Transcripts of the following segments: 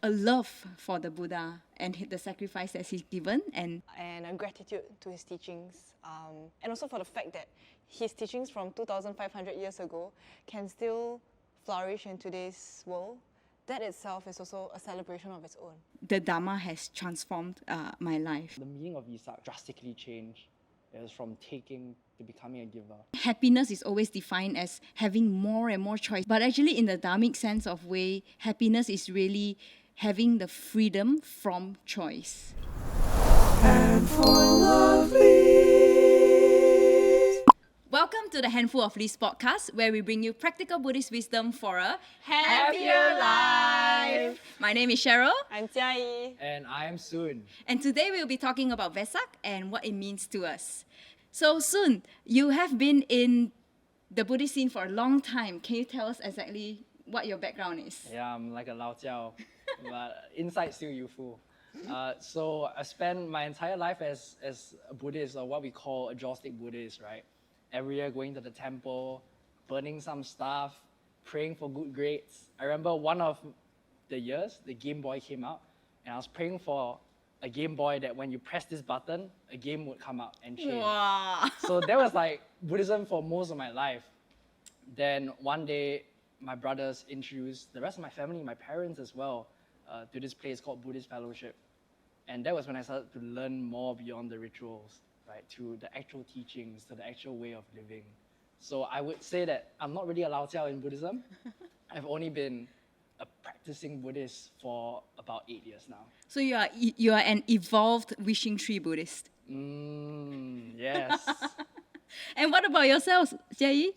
a love for the Buddha and the sacrifice that he's given, and a gratitude to his teachings, and also for the fact that his teachings from 2,500 years ago can still flourish in today's world. That itself is also a celebration of its own. the Dharma has transformed my life. The meaning of Vesak drastically changed. It was from taking to becoming a giver. Happiness is always defined as having more and more choice. But actually, in the Dharmic sense of way, happiness is really having the freedom from choice. Welcome to the Handful of Leaves podcast, where we bring you practical Buddhist wisdom for a happier life. My name is Cheryl, I'm Jia. And I am Soon. and today we'll be talking about Vesak and what it means to us. So, Soon, you have been in the Buddhist scene for a long time. Can you tell us exactly what your background is? Yeah, I'm like a Lao Jiao, but inside still youthful. So I spent my entire life as a Buddhist, or what we call agnostic Buddhist, right? Every year going to the temple, burning some stuff, praying for good grades. I remember one of the years, the Game Boy came out, and I was praying for a Game Boy that when you press this button, a game would come out and change. Wow. So that was like Buddhism for most of my life. Then one day, my brothers introduced the rest of my family, my parents as well, to this place called Buddhist Fellowship. And that was when I started to learn more beyond the rituals, right, to the actual teachings, to the actual way of living. So I would say that I'm not really a Lao Jiao in Buddhism. I've only been a practicing Buddhist for about 8 years now. So you are an evolved wishing tree Buddhist. Yes. And what about yourself, Jia?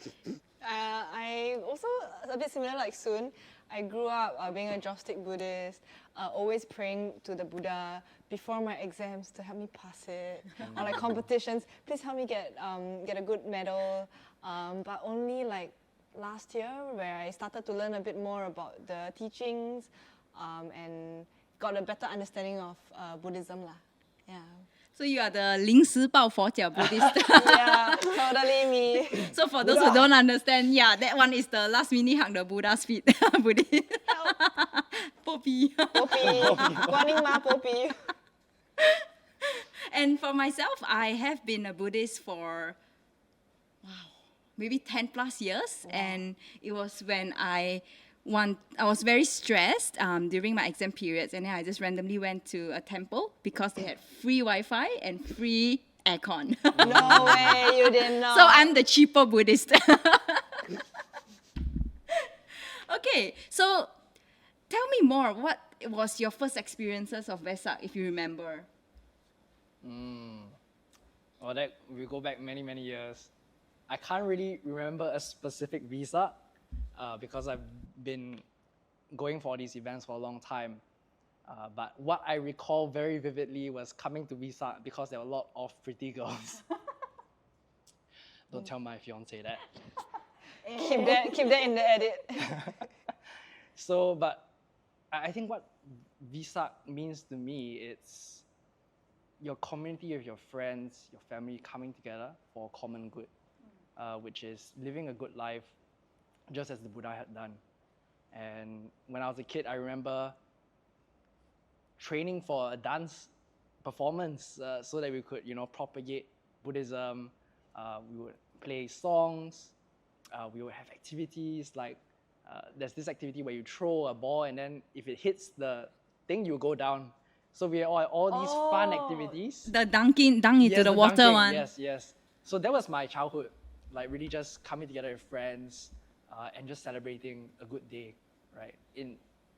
I also, a bit similar like Soon, I grew up being a agnostic Buddhist, always praying to the Buddha before my exams to help me pass it, or like competitions, please help me get a good medal. But only like last year, where I started to learn a bit more about the teachings, and got a better understanding of Buddhism lah. Yeah. So you are the 临时抱佛脚 Buddhist. Yeah, totally me. So for those who don't understand, yeah, that one is the last minute hug the Buddha's feet Buddhist. Poppy. Poppy, guaning ma Poppy. And for myself, I have been a Buddhist for maybe 10 plus years. Wow. And it was when I was very stressed during my exam periods, and then I just randomly went to a temple because they had free Wi-Fi and free aircon. No way, you didn't know. So I'm the cheaper Buddhist. Okay, so tell me more. What was your first experiences of Vesak, if you remember? Well, that we go back many, many years. I can't really remember a specific Vesak because I've been going for these events for a long time. But what I recall very vividly was coming to Vesak because there were a lot of pretty girls. Don't tell my fiance that. Keep that in the edit. So, but I think what Vesak means to me, it's your community of your friends, your family coming together for a common good, which is living a good life just as the Buddha had done. And when I was a kid, I remember training for a dance performance so that we could, propagate Buddhism. We would play songs. We would have activities like there's this activity where you throw a ball, and then if it hits the thing, you go down. So we had all these fun activities. The dunk into the water dunking, one. Yes. So that was my childhood, like really just coming together with friends and just celebrating a good day, right? In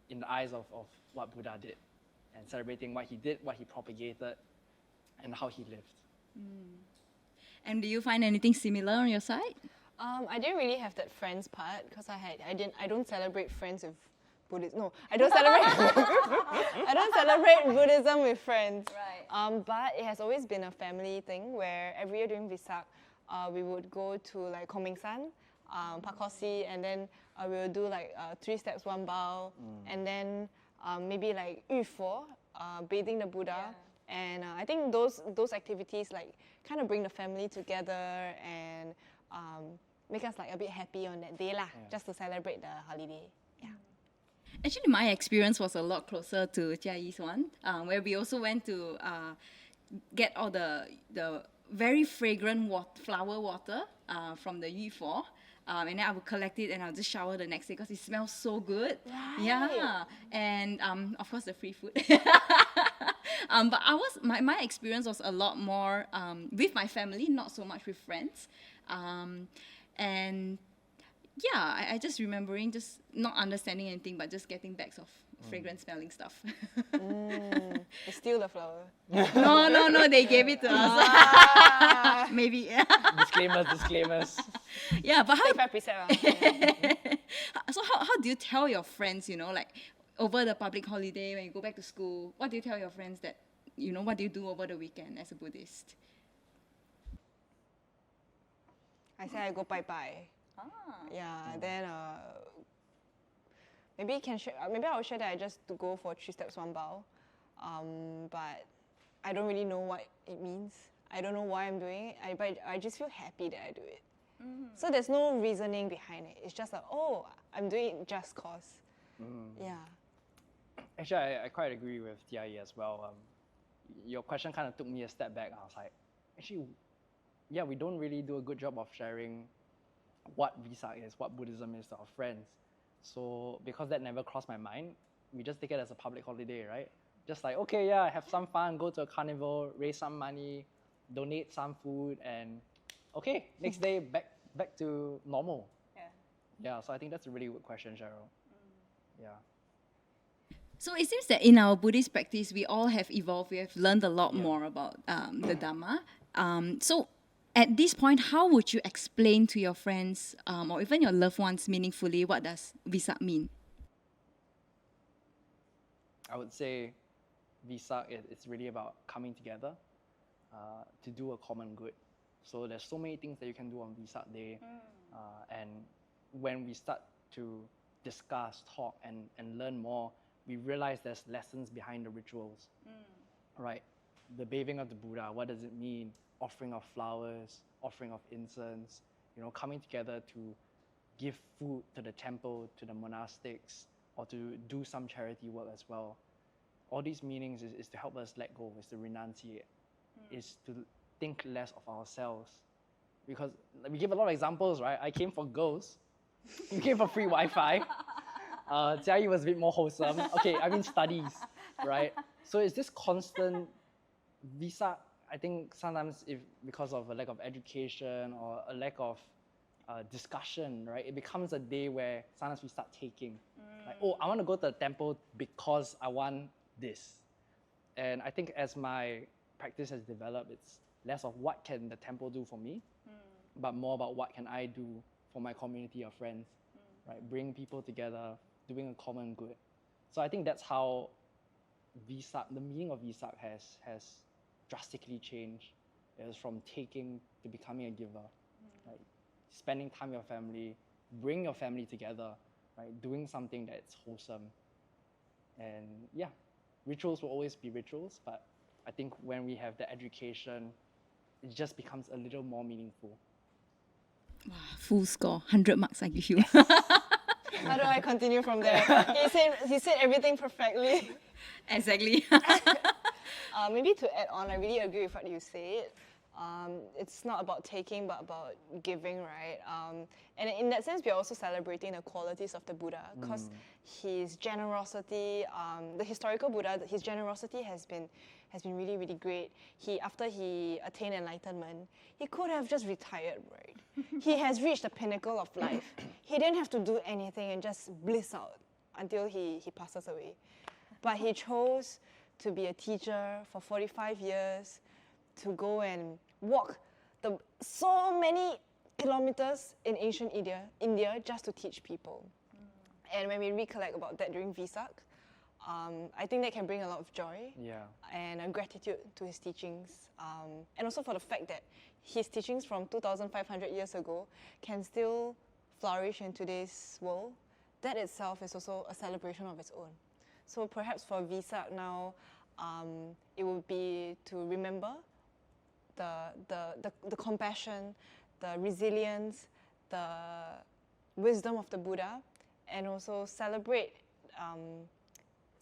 the eyes of what Buddha did, and celebrating what he did, what he propagated, and how he lived. And do you find anything similar on your side? I didn't really have that friends part because I don't celebrate friends with Buddhism. No, I don't celebrate. I don't celebrate Buddhism with friends. Right. But it has always been a family thing where every year during Vesak, we would go to like Komingsan, Pakosi, and then we would do like 3 steps, 1 bow, and then maybe like Yufo, bathing the Buddha. Yeah. And I think those activities like kind of bring the family together and make us like a bit happy on that day lah, just to celebrate the holiday. Yeah. Actually, my experience was a lot closer to Jia Yi's one, where we also went to get all the very fragrant flower water from the Yu, and then I would collect it and I'll just shower the next day because it smells so good. Yeah, and of course the free food. But my experience was a lot more with my family, not so much with friends, and yeah, I just remembering just not understanding anything, but just getting bags of fragrant smelling stuff. They steal the flower. No, they gave it to us. Maybe. Disclaimers. Yeah, but how? 5%. So how do you tell your friends? Like over the public holiday when you go back to school, what do you tell your friends that what do you do over the weekend as a Buddhist? I say I go bye-bye. Yeah, then maybe I will share that I just go for 3 steps, 1 bow. But I don't really know what it means. I don't know why I'm doing it, but I just feel happy that I do it. So there's no reasoning behind it. It's just like, oh, I'm doing it just cause. Yeah. Actually, I quite agree with DIE as well. Your question kind of took me a step back. I was like, actually, yeah, we don't really do a good job of sharing what Vesak is, what Buddhism is to our friends. So because that never crossed my mind, we just take it as a public holiday, right? Just like, okay, yeah, have some fun, go to a carnival, raise some money, donate some food, and okay, next day back to normal. Yeah, so I think that's a really good question, Cheryl. Yeah. So it seems that in our Buddhist practice, we all have evolved. We have learned a lot more about the Dharma. So at this point, how would you explain to your friends or even your loved ones meaningfully what does Vesak mean? I would say Vesak, it's really about coming together to do a common good. So there's so many things that you can do on Vesak Day. And when we start to discuss, talk, and learn more, we realize there's lessons behind the rituals, right? The bathing of the Buddha, what does it mean? Offering of flowers, offering of incense, coming together to give food to the temple, to the monastics, or to do some charity work as well. All these meanings is to help us let go, is to renunciate, is to think less of ourselves. Because we give a lot of examples, right? I came for girls, you came for free Wi-Fi. Jia Yi was a bit more wholesome. Okay, I mean studies, right? So it's this constant Vesak. I think sometimes because of a lack of education or a lack of discussion, right? It becomes a day where sometimes we start taking. Like, oh, I want to go to the temple because I want this. And I think as my practice has developed, it's less of what can the temple do for me, but more about what can I do for my community of friends, right? Bring people together, doing a common good. So I think that's how Vesak, the meaning of Vesak has drastically changed. It was from taking to becoming a giver, right? Spending time with your family, bring your family together, right? Doing something that's wholesome. And yeah, rituals will always be rituals, but I think when we have the education, it just becomes a little more meaningful. Wow, full score, 100 marks I give you. How do I continue from there? He said everything perfectly. Exactly. Maybe to add on, I really agree with what you said. It's not about taking, but about giving, right? And in that sense, we are also celebrating the qualities of the Buddha, because his generosity, the historical Buddha, his generosity has been really, really great. After he attained enlightenment, he could have just retired, right? He has reached the pinnacle of life. He didn't have to do anything and just bliss out until he passes away. But he chose to be a teacher for 45 years, to go and walk so many kilometers in ancient India just to teach people. And when we recollect about that during Vesak, I think that can bring a lot of joy and a gratitude to his teachings. And also for the fact that his teachings from 2,500 years ago can still flourish in today's world. That itself is also a celebration of its own. So perhaps for Vesak now, it would be to remember the compassion, the resilience, the wisdom of the Buddha, and also celebrate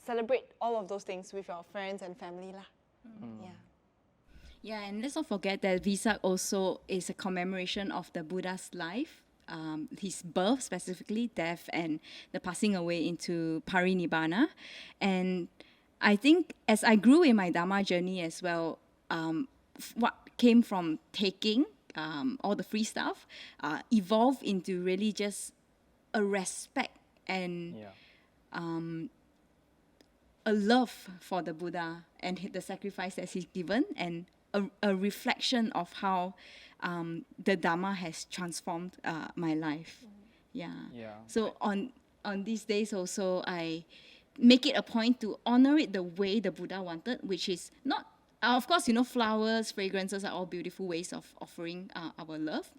celebrate all of those things with your friends and family lah. Yeah. Yeah, and let's not forget that Vesak also is a commemoration of the Buddha's life, his birth specifically, death, and the passing away into parinibbana. And I think as I grew in my Dharma journey as well, what came from taking all the free stuff evolved into really just a respect and a love for the Buddha and the sacrifice that he's given, and a reflection of how the Dharma has transformed my life. Yeah. So on these days also, I make it a point to honor it the way the Buddha wanted, which is not, of course, flowers, fragrances are all beautiful ways of offering our love.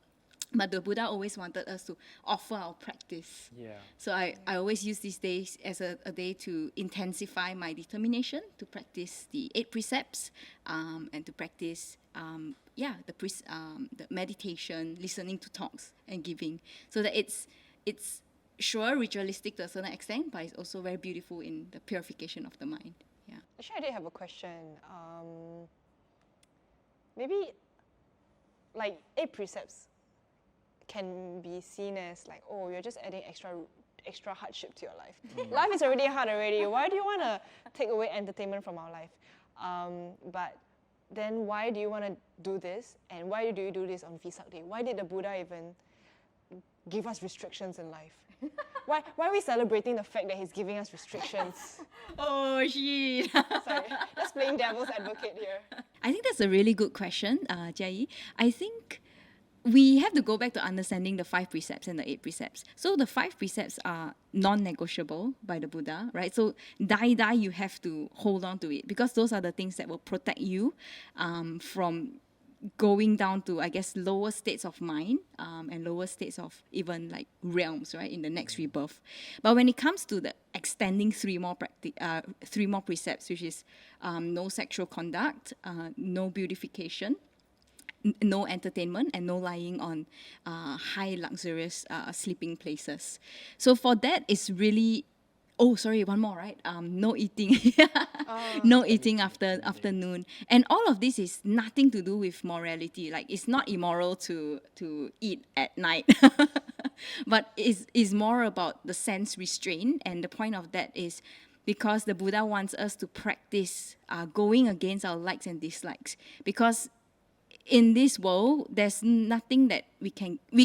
But the Buddha always wanted us to offer our practice. So I always use these days as a day to intensify my determination to practice the 8 precepts and to practice the meditation, listening to talks, and giving. So that it's sure ritualistic to a certain extent, but it's also very beautiful in the purification of the mind. Yeah. Actually, I did have a question. Maybe like 8 precepts can be seen as like, oh, you're just adding extra hardship to your life. Life is already hard already. Why do you want to take away entertainment from our life? But then why do you want to do this? And why do you do this on Vesak Day? Why did the Buddha even give us restrictions in life? Why are we celebrating the fact that he's giving us restrictions? Oh, shit. Sorry, just playing devil's advocate here. I think that's a really good question, Jia. I think we have to go back to understanding the 5 precepts and the 8 precepts. So the 5 precepts are non-negotiable by the Buddha, right? So die, you have to hold on to it, because those are the things that will protect you from going down to, I guess, lower states of mind and lower states of even like realms, right, in the next rebirth. But when it comes to the extending 3 more precepts, which is no sexual conduct, no beautification, no entertainment, and no lying on high luxurious sleeping places. So for that, it's really, one more, right? No eating. No eating after afternoon. And all of this is nothing to do with morality. Like, it's not immoral to eat at night. But it's more about the sense restraint. And the point of that is because the Buddha wants us to practice going against our likes and dislikes. Because in this world, there's nothing that we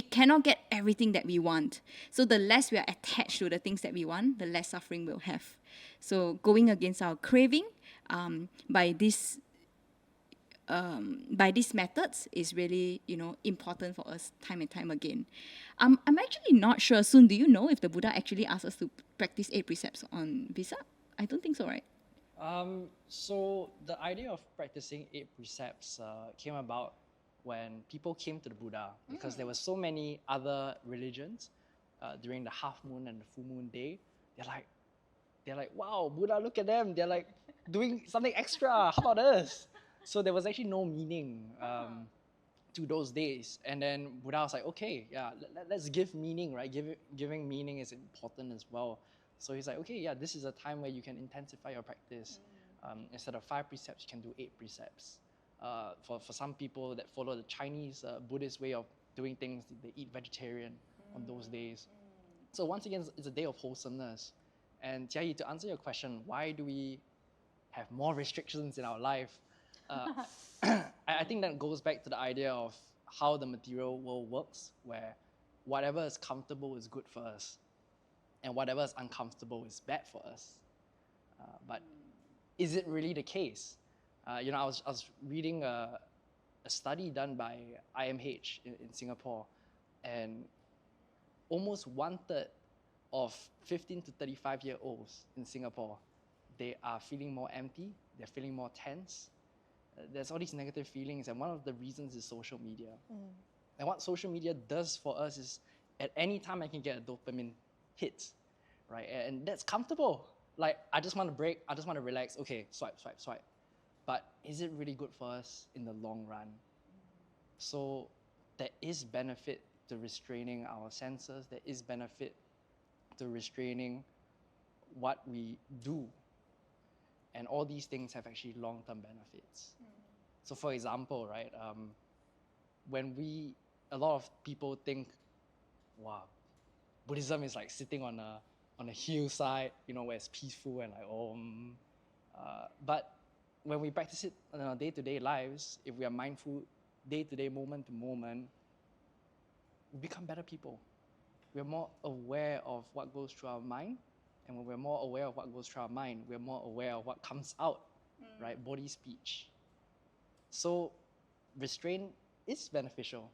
cannot get everything that we want. So the less we are attached to the things that we want, the less suffering we'll have. So going against our craving by these methods is really, important for us time and time again. I'm actually not sure. Soon, do you know if the Buddha actually asked us to practice 8 precepts on Vesak? I don't think so, right? So the idea of practicing 8 precepts came about when people came to the Buddha, because there were so many other religions during the half moon and the full moon day. They're like, wow, Buddha, look at them. They're like doing something extra. How about us? So there was actually no meaning to those days. And then Buddha was like, okay, yeah, let's give meaning, right? Giving meaning is important as well. So he's like, okay, yeah, this is a time where you can intensify your practice. Instead of 5 precepts, you can do 8 precepts. For some people that follow the Chinese Buddhist way of doing things, they eat vegetarian on those days. So once again, it's a day of wholesomeness. And Jia, to answer your question, why do we have more restrictions in our life? I think that goes back to the idea of how the material world works, where whatever is comfortable is good for us, and whatever is uncomfortable is bad for us. But is it really the case? I was reading a study done by IMH in Singapore, and almost 1/3 of 15 to 35-year-olds in Singapore, they are feeling more empty, they're feeling more tense. There's all these negative feelings, and one of the reasons is social media. And what social media does for us is, at any time I can get a dopamine hit, right? And that's comfortable. Like, I just want to break, I just want to relax. Okay, swipe. But is it really good for us in the long run? So there is benefit to restraining our senses. There is benefit to restraining what we do. And all these things have actually long-term benefits. So for example, right, a lot of people think, wow, Buddhism is like sitting on a hillside, where it's peaceful and like, but when we practice it in our day-to-day lives, if we are mindful day-to-day, moment to moment, we become better people. We're more aware of what goes through our mind. And when we're more aware of what goes through our mind, we're more aware of what comes out, right? Body speech. So restraint is beneficial,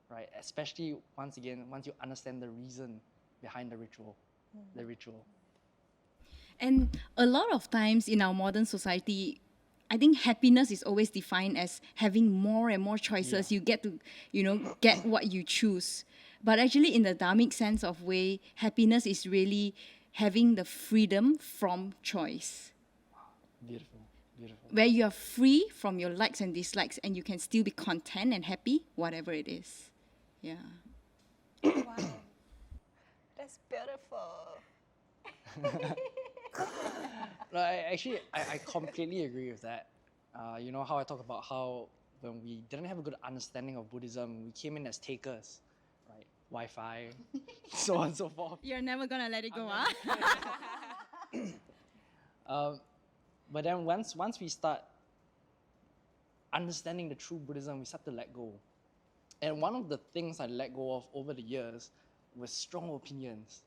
right? Especially, once again, once you understand the reason behind the ritual. And a lot of times in our modern society, I think happiness is always defined as having more and more choices. Yeah. You get to, get what you choose. But actually, in the Dharmic sense of way, happiness is really having the freedom from choice, Beautiful. where you are free from your likes and dislikes, and you can still be content and happy, whatever it is. Yeah. Wow. That's beautiful. No, I completely agree with that. You know how I talk about how when we didn't have a good understanding of Buddhism, we came in as takers, right? Wi-Fi, so on and so forth. You're never gonna let it go, But then once we start understanding the true Buddhism, we start to let go. And one of the things I let go of over the years was strong opinions.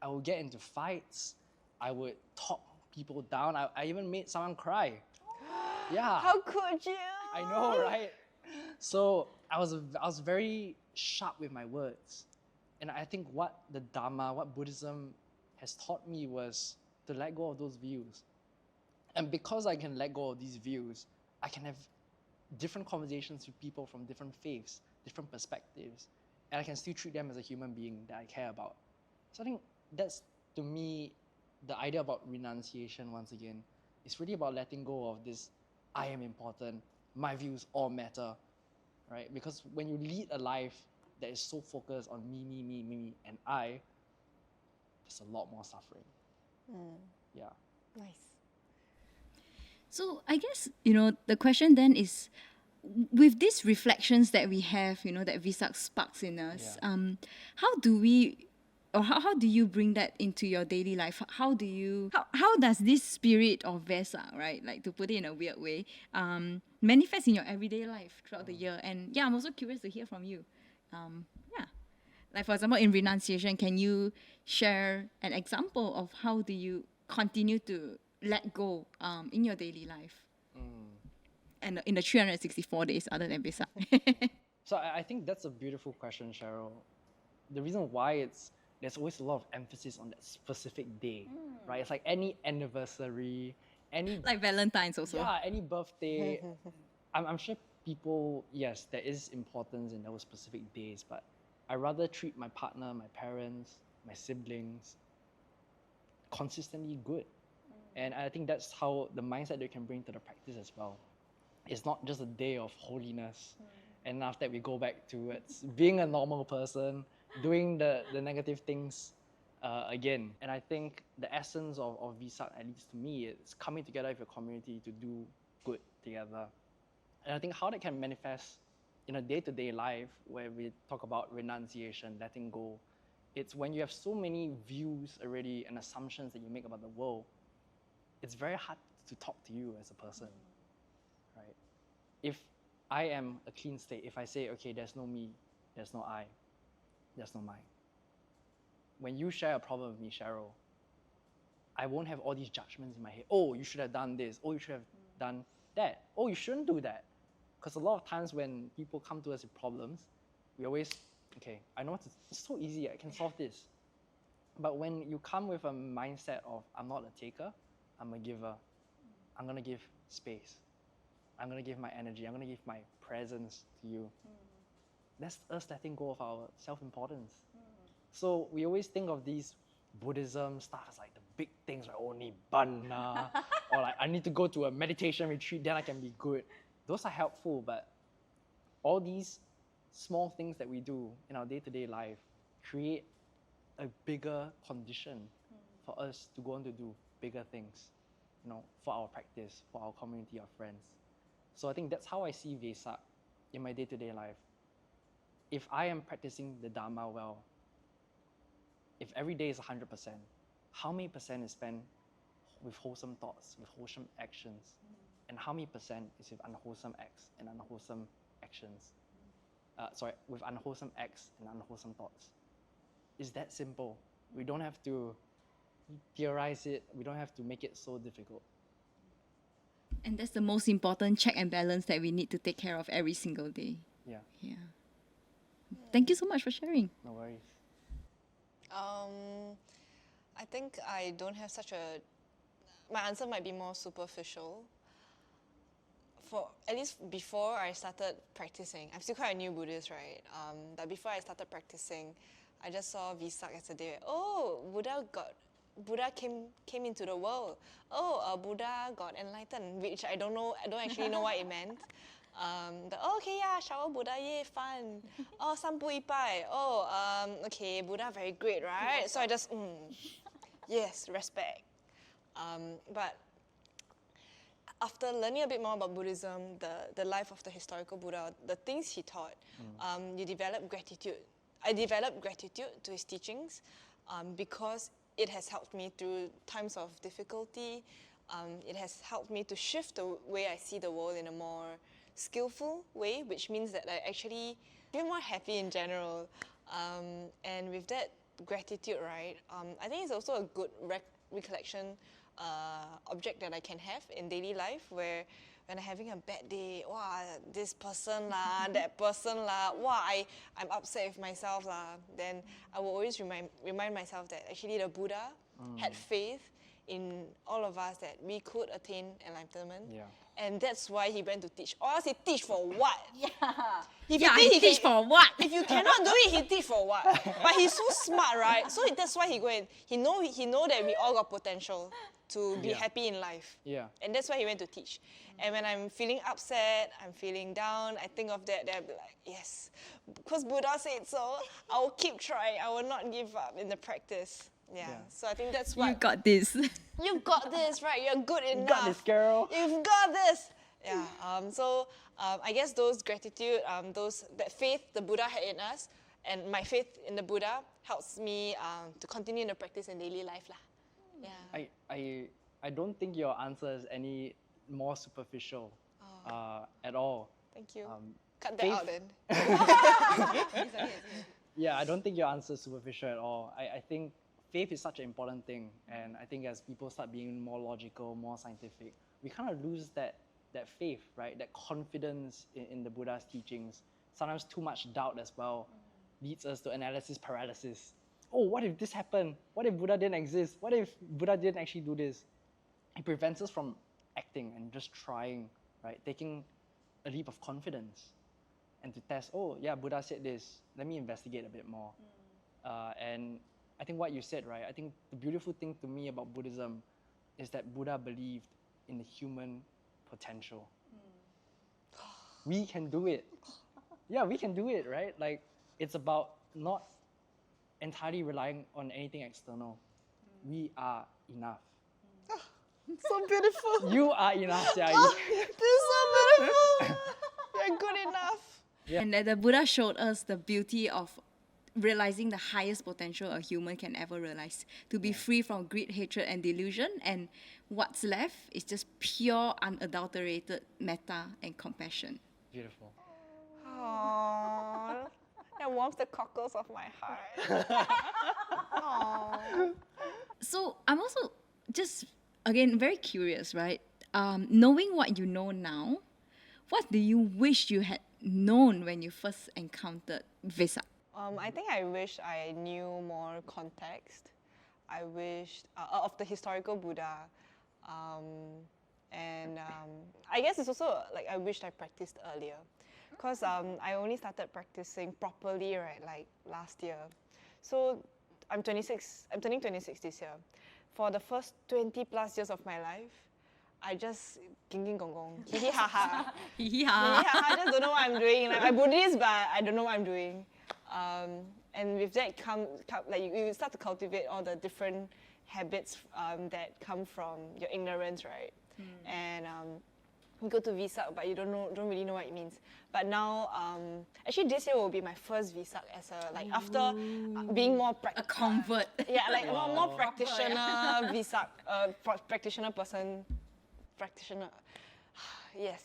I would get into fights. I would talk people down. I even made someone cry. Yeah. How could you? I know, right? So I was very sharp with my words. And I think what the Dharma, what Buddhism has taught me was to let go of those views. And because I can let go of these views, I can have different conversations with people from different faiths, different perspectives, and I can still treat them as a human being that I care about. So I think that's, to me, the idea about renunciation, once again, is really about letting go of this, I am important, my views all matter, right? Because when you lead a life that is so focused on me, and I, there's a lot more suffering. Yeah. Nice. So I guess, the question then is, with these reflections that we have, that Vesak sparks in us, Yeah. how do we, or how do you bring that into your daily life? How does this spirit of Vesak, right, like to put it in a weird way, manifest in your everyday life throughout the year? And yeah, I'm also curious to hear from you. Yeah. Like for example, in renunciation, can you share an example of how do you continue to let go in your daily life? And in the 364 days other than Vesak. So I think that's a beautiful question, Cheryl. The reason why there's always a lot of emphasis on that specific day, right? It's like any anniversary, any Like Valentine's also. yeah, any birthday. I'm sure people, yes, there is importance in those specific days, but I rather treat my partner, my parents, my siblings consistently good. And I think that's how the mindset that you can bring to the practice as well. It's not just a day of holiness. And after that, we go back to being a normal person, doing the negative things again. And I think the essence of Vesak, at least to me, is coming together with your community to do good together. And I think how that can manifest in a day-to-day life where we talk about renunciation, letting go, it's when you have so many views already and assumptions that you make about the world, it's very hard to talk to you as a person, right? If I am a clean state, if I say, okay, there's no me, there's no I, there's no mine. When you share a problem with me, Cheryl, I won't have all these judgments in my head. Oh, you should have done this. Oh, you should have done that. Oh, you shouldn't do that. Because a lot of times when people come to us with problems, we always, okay, I know it's so easy, I can solve this. But when you come with a mindset of, I'm not a taker, I'm a giver, I'm going to give space. I'm going to give my energy, I'm going to give my presence to you. That's us letting go of our self-importance. So we always think of these Buddhism stuff as like the big things, like only Nibbana, or like I need to go to a meditation retreat, then I can be good. Those are helpful, but all these small things that we do in our day-to-day life create a bigger condition for us to go on to do bigger things, for our practice, for our community of friends. So I think that's how I see Vesak in my day-to-day life. If I am practicing the Dharma well, if every day is 100%, how many percent is spent with wholesome thoughts, with wholesome actions? And how many percent is with unwholesome acts and unwholesome actions? With unwholesome acts and unwholesome thoughts. It's that simple. We don't have to theorize it. We don't have to make it so difficult. And that's the most important check and balance that we need to take care of every single day. Yeah, Yeah. Thank you so much for sharing. no worries. I think I don't have my answer might be more superficial. For at least before I started practicing, I'm still quite a new Buddhist, right? But before I started practicing, I just saw Vesak as a day. Oh, Buddha came into the world. Oh, Buddha got enlightened, which I don't actually know what it meant. Okay, yeah, shower Buddha, yay, fun. Oh, 散步一拜. Oh, okay, Buddha very great, right? So I just, yes, respect. But after learning a bit more about Buddhism, the life of the historical Buddha, the things he taught, you develop gratitude. I developed gratitude to his teachings because it has helped me through times of difficulty. It has helped me to shift the way I see the world in a more skillful way, which means that I actually feel more happy in general. And with that gratitude, right, I think it's also a good recollection object that I can have in daily life, where when I'm having a bad day, wow, this person lah, that person lah, wow, I'm upset with myself lah, then I will always remind myself that actually the Buddha had faith in all of us that we could attain enlightenment. Yeah. And that's why he went to teach. Or else he teach for what? Yeah. If He teach for what? If you cannot do it, he teach for what? But he's so smart, right? So that's why he go and he know that we all got potential to be happy in life. Yeah. And that's why he went to teach. And when I'm feeling upset, I'm feeling down, I think of that, then I'll be like, yes, because Buddha said so, I will keep trying. I will not give up in the practice. Yeah. So I think that's what You got this. you got this, right? You're good enough. You got this, girl. You've got this. Yeah. I guess those gratitude, that faith the Buddha had in us, and my faith in the Buddha helps me to continue the practice in daily life, lah. Yeah. I don't think your answer is any more superficial at all. Thank you. Cut that faith- out then. Yeah, I don't think your answer is superficial at all. I think faith is such an important thing, and I think as people start being more logical, more scientific, we kind of lose that faith, right? That confidence in the Buddha's teachings. Sometimes too much doubt as well leads us to analysis paralysis. Oh, what if this happened? What if Buddha didn't exist? What if Buddha didn't actually do this? It prevents us from acting and just trying, right? Taking a leap of confidence and to test, oh yeah, Buddha said this, let me investigate a bit more. And I think what you said, right? I think the beautiful thing to me about Buddhism is that Buddha believed in the human potential. We can do it. Yeah, we can do it, right? Like, it's about not entirely relying on anything external. We are enough. So beautiful. You are enough, Jia. This is so beautiful. You're good enough. Yeah. And that the Buddha showed us the beauty of realizing the highest potential a human can ever realize, to be free from greed, hatred, and delusion, and what's left is just pure, unadulterated metta and compassion. Beautiful. Aww. That warms the cockles of my heart. Aww. So I'm also just, again, very curious, right? Knowing what you know now, what do you wish you had known when you first encountered Vesak? I think I wish I knew more context. I wished of the historical Buddha, and I guess it's also like I wished I practiced earlier, because I only started practicing properly like last year. So I'm 26. I'm turning 26 this year. For the first 20 plus years of my life, I just ging gong gong, hee hee ha ha, hee hee ha ha. I just don't know what I'm doing. Like, I'm Buddhist, but I don't know what I'm doing. And with that come like you start to cultivate all the different habits that come from your ignorance, right? And you go to Vesak, but you don't really know what it means. But now, actually this year will be my first Vesak as a, like, after being more A convert. yeah, like more practitioner Vesak, practitioner person, practitioner. Yes,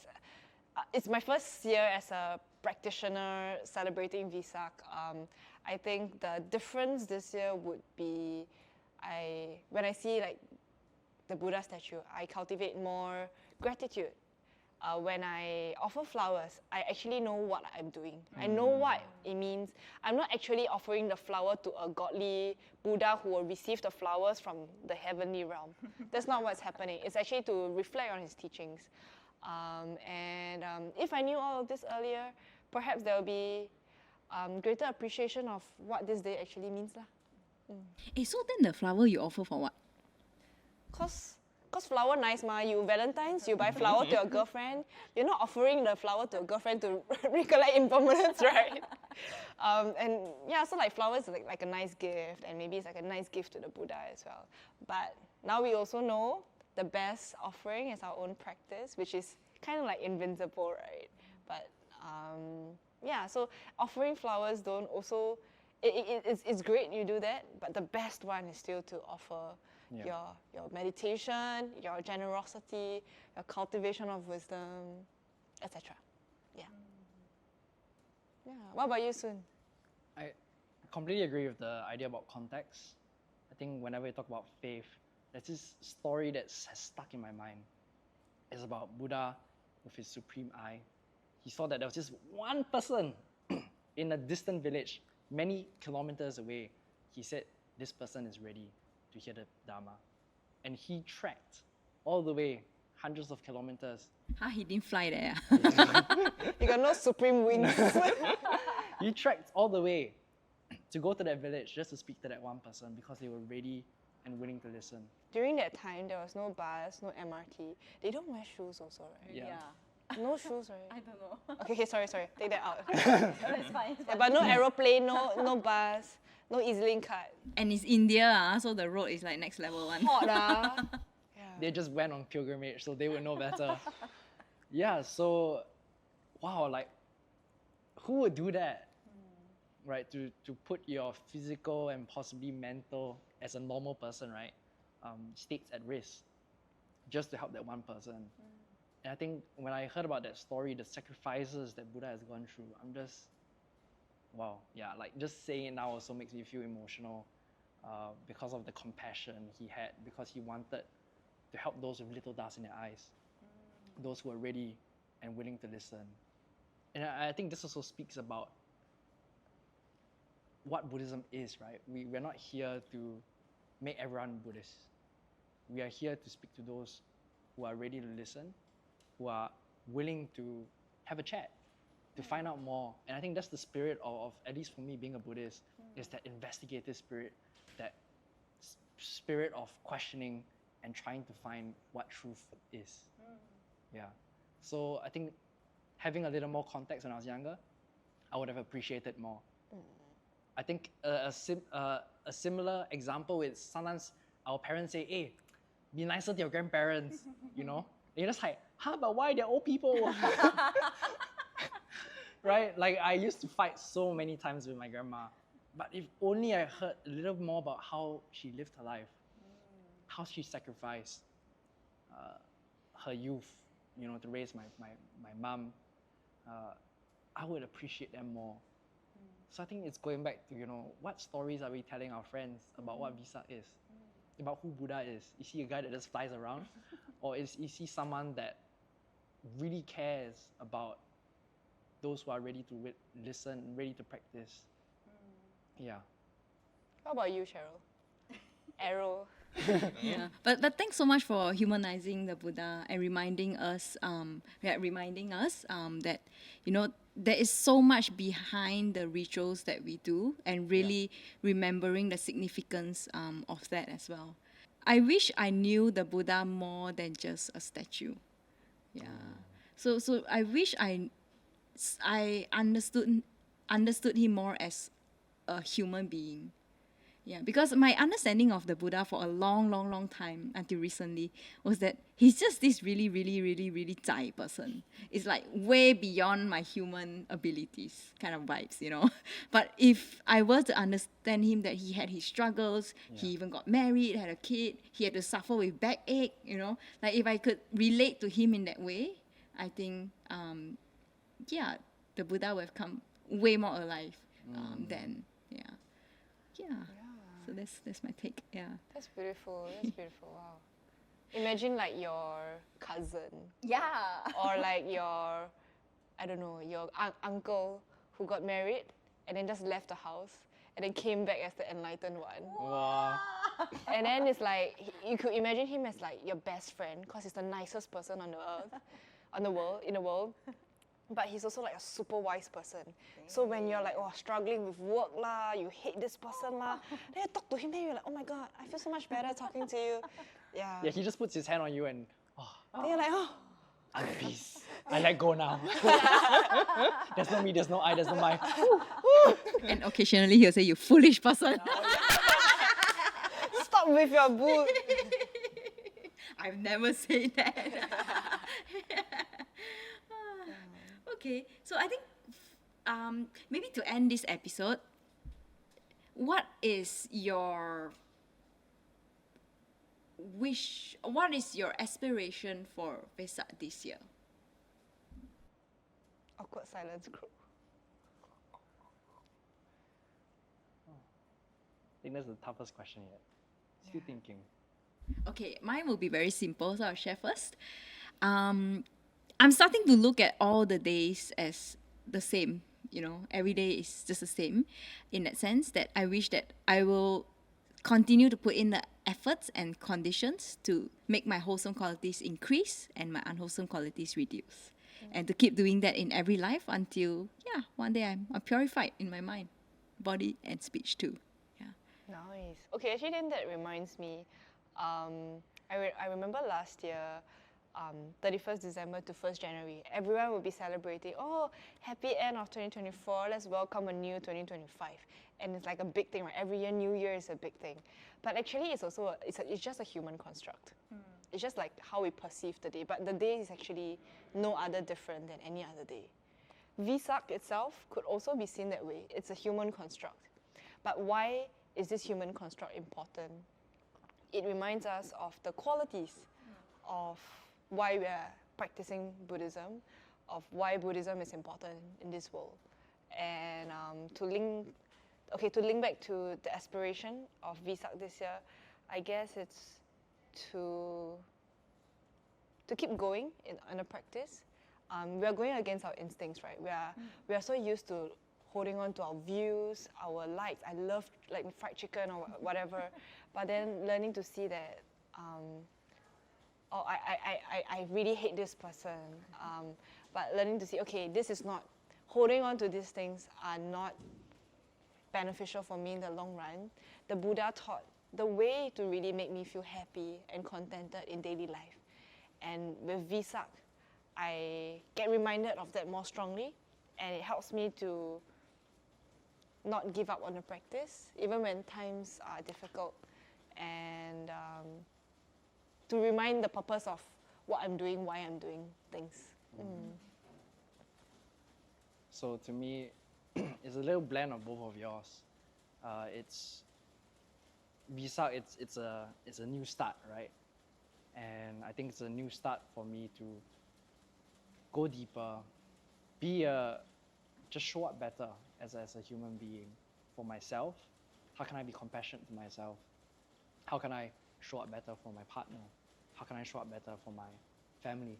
it's my first year as a practitioner celebrating Vesak. I think the difference this year would be, when I see like the Buddha statue, I cultivate more gratitude. When I offer flowers, I actually know what I'm doing. I know what it means. I'm not actually offering the flower to a godly Buddha who will receive the flowers from the heavenly realm. That's not what's happening. It's actually to reflect on his teachings. If I knew all of this earlier, perhaps there will be greater appreciation of what this day actually means. So then the flower you offer for what? Cause flower nice ma. You Valentine's, you buy flower to your girlfriend. You're not offering the flower to a girlfriend to recollect impermanence, right? So like flowers is like a nice gift, and maybe it's like a nice gift to the Buddha as well. But now we also know the best offering is our own practice, which is kind of like invincible, right? But so offering flowers don't also, it's great you do that, but the best one is still to offer your meditation, your generosity, your cultivation of wisdom, etc. Yeah. What about you, Sun? I completely agree with the idea about context. I think whenever you talk about faith, there's this story that has stuck in my mind. It's about Buddha with his supreme eye. He saw that there was just one person in a distant village, many kilometers away. He said, this person is ready to hear the Dharma. And he trekked all the way, hundreds of kilometers. He didn't fly there. You got no supreme wings. He trekked all the way to go to that village just to speak to that one person because they were ready and willing to listen. During that time, there was no bus, no MRT. They don't wear shoes also, right? Yeah. No shoes, right? I don't know. Okay, sorry. Take that out. It's fine. Yeah, but no aeroplane, no bus, no EasyLink card. And it's India, so the road is like next level one. Hot, They just went on pilgrimage, so they would know better. So, wow, like, who would do that? Right, to put your physical and possibly mental, as a normal person, right, states at risk, just to help that one person. And I think when I heard about that story, the sacrifices that Buddha has gone through, I'm just, wow, like just saying it now also makes me feel emotional because of the compassion he had, because he wanted to help those with little dust in their eyes, those who are ready and willing to listen. And I think this also speaks about what Buddhism is, right? We're not here to make everyone Buddhist. We are here to speak to those who are ready to listen, who are willing to have a chat, to find out more. And I think that's the spirit of at least for me, being a Buddhist, is that investigative spirit, that spirit of questioning and trying to find what truth is. So I think having a little more context when I was younger, I would have appreciated more. I think a similar example is sometimes our parents say, hey, be nicer to your grandparents, you know? And you're just like, but why? They're old people. Right? Like, I used to fight so many times with my grandma. But if only I heard a little more about how she lived her life, how she sacrificed her youth, you know, to raise my mom, I would appreciate them more. So I think it's going back to, you know, what stories are we telling our friends about what Vesak is, about who Buddha is? Is he a guy that just flies around? Or is he someone that really cares about those who are ready to listen, ready to practice? How about you, Cheryl? Arrow. But thanks so much for humanizing the Buddha and reminding us that, you know, there is so much behind the rituals that we do, and really remembering the significance of that as well. I wish I knew the Buddha more than just a statue. So I wish I understood him more as a human being. Yeah, because my understanding of the Buddha for a long, long, long time until recently was that he's just this really, really, really, really zai person. It's like way beyond my human abilities kind of vibes, you know. But if I were to understand him that he had his struggles, he even got married, had a kid, he had to suffer with backache, you know. Like if I could relate to him in that way, I think, yeah, the Buddha would have come way more alive than, yeah. So that's my take. Yeah. That's beautiful. That's beautiful. Wow. Imagine like your cousin Yeah. or like your, I don't know, your uncle who got married and then just left the house and then came back as the enlightened one. Wow. And then it's like you could imagine him as like your best friend because he's the nicest person on the earth, in the world. But he's also like a super wise person. So when you're like, oh, struggling with work lah, you hate this person lah, then you talk to him, then you're like, oh my god, I feel so much better talking to you. Yeah. Yeah, he just puts his hand on you and, Then you're like, oh. I'm peace. I let go now. There's no me, there's no I, there's no my. And occasionally he'll say, you foolish person. Stop with your boot. I've never said that. Okay, so I think maybe to end this episode, what is your wish, what is your aspiration for Vesak this year? Awkward silence crew. I think that's the toughest question yet. Still thinking. Okay, mine will be very simple, so I'll share first. I'm starting to look at all the days as the same, you know, every day is just the same in that sense that I wish that I will continue to put in the efforts and conditions to make my wholesome qualities increase and my unwholesome qualities reduce. And to keep doing that in every life until, yeah, one day I'm purified in my mind, body and speech too. Yeah. Nice. Okay, actually then that reminds me, I remember last year, 31st December to 1st January, everyone will be celebrating, oh, happy end of 2024, let's welcome a new 2025. And it's like a big thing, right? Every year, New Year is a big thing. But actually it's also, it's just a human construct. It's just like how we perceive the day, but the day is actually no other different than any other day. Vesak itself could also be seen that way. It's a human construct. But why is this human construct important? It reminds us of the qualities of why we are practicing Buddhism, of why Buddhism is important in this world. And to link back to the aspiration of Vesak this year, I guess it's to keep going in a practice. We are going against our instincts, right? We are so used to holding on to our views, our likes. I love like fried chicken or whatever, but then learning to see that, I really hate this person. But learning to see, okay, this is not, holding on to these things are not beneficial for me in the long run. The Buddha taught the way to really make me feel happy and contented in daily life. And with Vesak, I get reminded of that more strongly, and it helps me to not give up on the practice, even when times are difficult, and to remind the purpose of what I'm doing, why I'm doing things. So to me, it's a little blend of both of yours. It's Vesak. It's a new start, right? And I think it's a new start for me to go deeper, just show up better as a human being for myself. How can I be compassionate to myself? How can I show up better for my partner? How can I show up better for my family,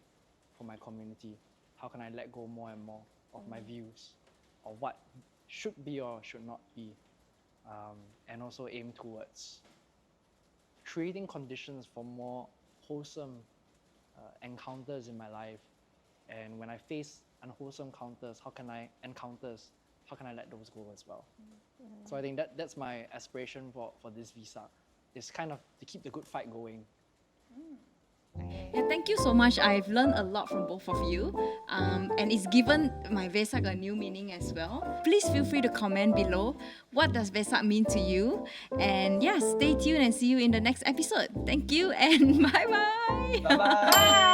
for my community? How can I let go more and more of my views, of what should be or should not be, and also aim towards creating conditions for more wholesome encounters in my life. And when I face unwholesome encounters, how can I let those go as well? So I think that's my aspiration for this Vesak. It's kind of to keep the good fight going. Okay. Yeah, thank you so much. I've learned a lot from both of you, and it's given my Vesak a new meaning as well. Please feel free to comment below. What does Vesak mean to you? And yeah, stay tuned and see you in the next episode. Thank you and bye-bye. Bye bye.